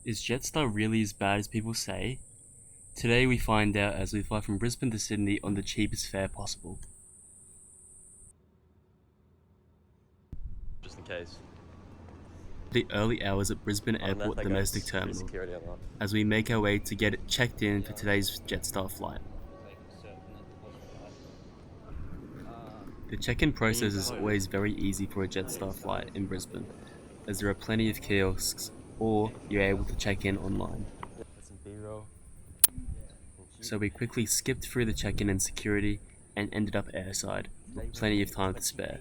Is Jetstar really as bad as people say? Today we find out as we fly from Brisbane to Sydney on the cheapest fare possible. Just in case. The early hours at Brisbane Airport domestic terminal as we make our way to get it checked in for today's Jetstar flight. The check-in process is always very easy for a Jetstar flight in Brisbane, as there are plenty of kiosks, or you're able to check in online. So we quickly skipped through the check-in and security and ended up airside, with plenty of time to spare.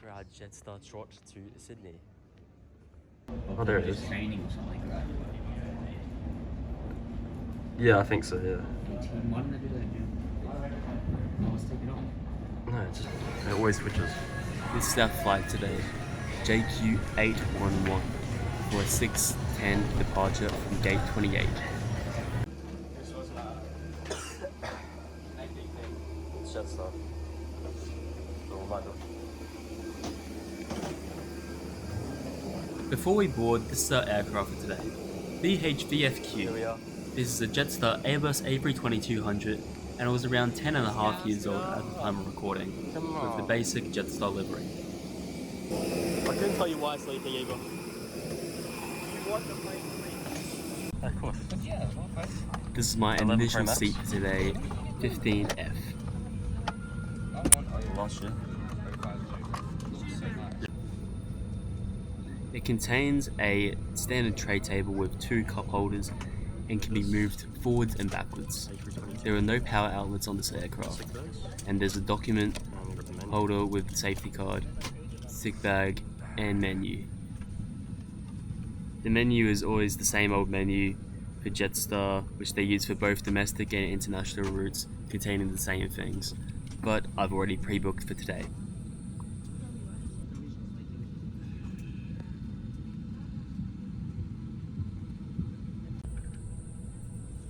For our Jetstar trot to Sydney. Oh, there it is. Training or something like that. Yeah, I think so, yeah. Why didn't they do that again? No, let's take it off. No, it always switches. This is our flight today, JQ811, for a 6:10 departure from gate 28. It's Jetstar. Before we board, this is our aircraft for today, VH-VFQ. Here we are. This is a Jetstar Airbus A320-200 and it was around 10.5 years old at the time of recording, with the basic Jetstar livery. I couldn't tell you why it's sleeping either. Of course. This is my initial seat for today, 15F. Last year. It contains a standard tray table with 2 cup holders and can be moved forwards and backwards. There are no power outlets on this aircraft, and there's a document holder with safety card, sick bag, and menu. The menu is always the same old menu for Jetstar, which they use for both domestic and international routes, containing the same things, but I've already pre-booked for today.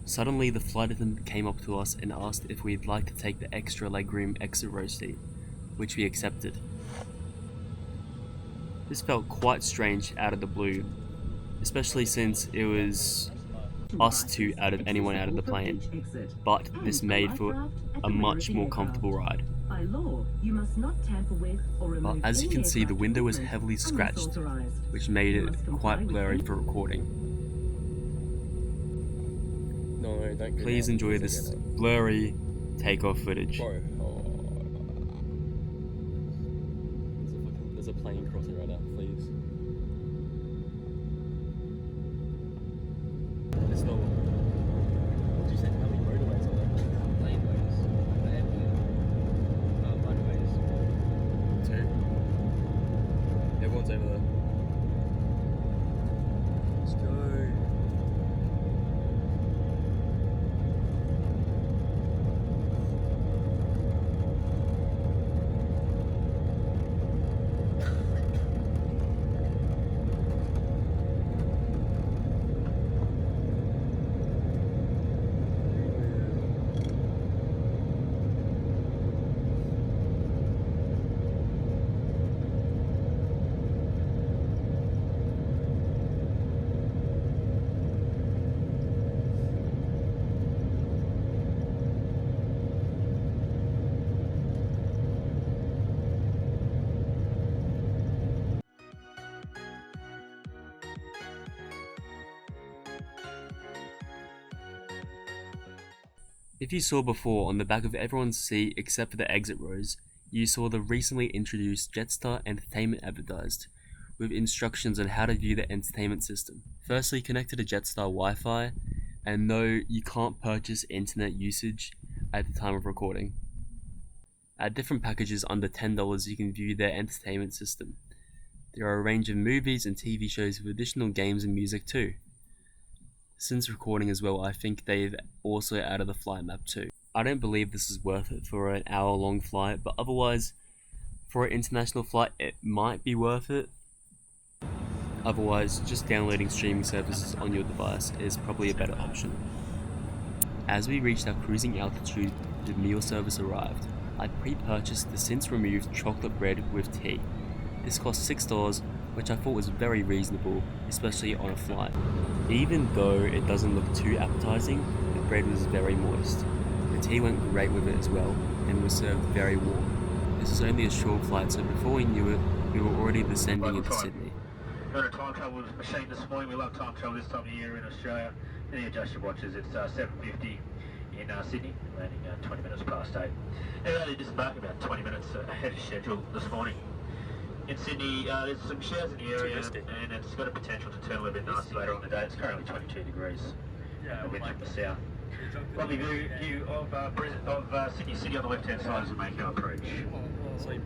Suddenly, the flight attendant came up to us and asked if we'd like to take the extra legroom exit row seat, which we accepted. This felt quite strange out of the blue, especially since it was us two out of anyone out of the plane, but this made for a much more comfortable ride. But as you can see, the window was heavily scratched, which made it quite blurry for recording. No, don't go Please down. enjoy this blurry takeoff footage. Bro, there's a plane crossing right now, please. It's not. What did you say? How many motorways are there? Laneways. Motorways. 2. Everyone's over there. Let's go. If you saw before, on the back of everyone's seat except for the exit rows, you saw the recently introduced Jetstar Entertainment advertised, with instructions on how to view the entertainment system. Firstly, connect to the Jetstar Wi-Fi, and no, you can't purchase internet usage at the time of recording. At different packages under $10, you can view their entertainment system. There are a range of movies and TV shows with additional games and music too. Since recording as well, I think they've also added the flight map too. I don't believe this is worth it for an hour-long flight, but otherwise, for an international flight, it might be worth it. Otherwise, just downloading streaming services on your device is probably a better option. As we reached our cruising altitude, the meal service arrived. I pre-purchased the since removed chocolate bread with tea. This cost $6, which I thought was very reasonable, especially on a flight. Even though it doesn't look too appetizing, the bread was very moist. The tea went great with it as well, and was served very warm. This is only a short flight, so before we knew it, we were already descending into Sydney. We're on a time travel machine this morning. We love time travel this time of year in Australia. Any adjust your watches, it's 7:50 in Sydney, landing 20 minutes past 8. It only disembarked about 20 minutes ahead of schedule this morning. In Sydney, there's some showers in the area, and it's got a potential to turn a little bit nicer later on the day. It's currently 22 degrees. The wind from the south. Lovely view of Sydney City on the left-hand side as we make our approach. On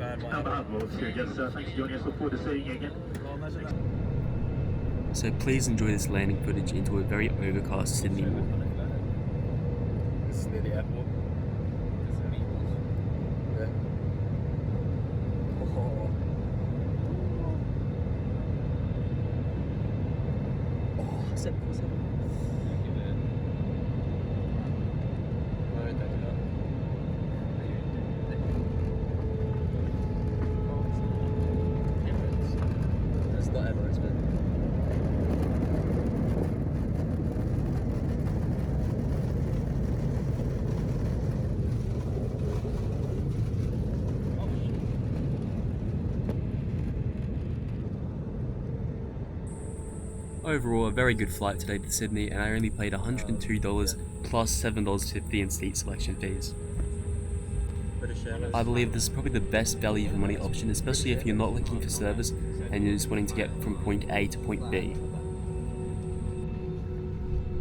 behalf of all the crew, just thanks for joining us. Look forward to seeing you again. So please enjoy this landing footage into a very overcast Sydney morning. This is near the airport. Yeah. Oh, 747. No, don't do that. It's not Emirates, man. Overall, a very good flight today to Sydney, and I only paid $102 plus $7.50 in seat selection fees. I believe this is probably the best value for money option, especially if you're not looking for service and you're just wanting to get from point A to point B.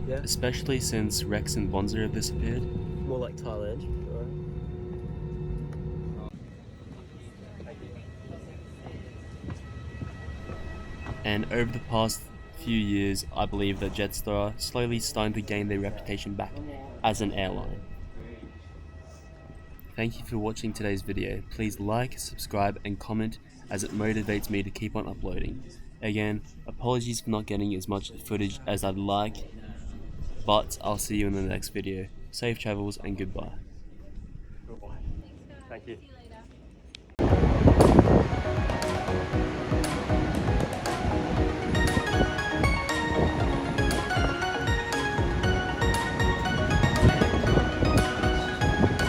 Yeah. Especially since Rex and Bonza have disappeared. More like Thailand, And over the past few years, I believe that Jetstar slowly starting to gain their reputation back as an airline. Thank you for watching today's video. Please like, subscribe and comment as it motivates me to keep on uploading. Again, apologies for not getting as much footage as I'd like, but I'll see you in the next video. Safe travels and goodbye. Thank you. See you later.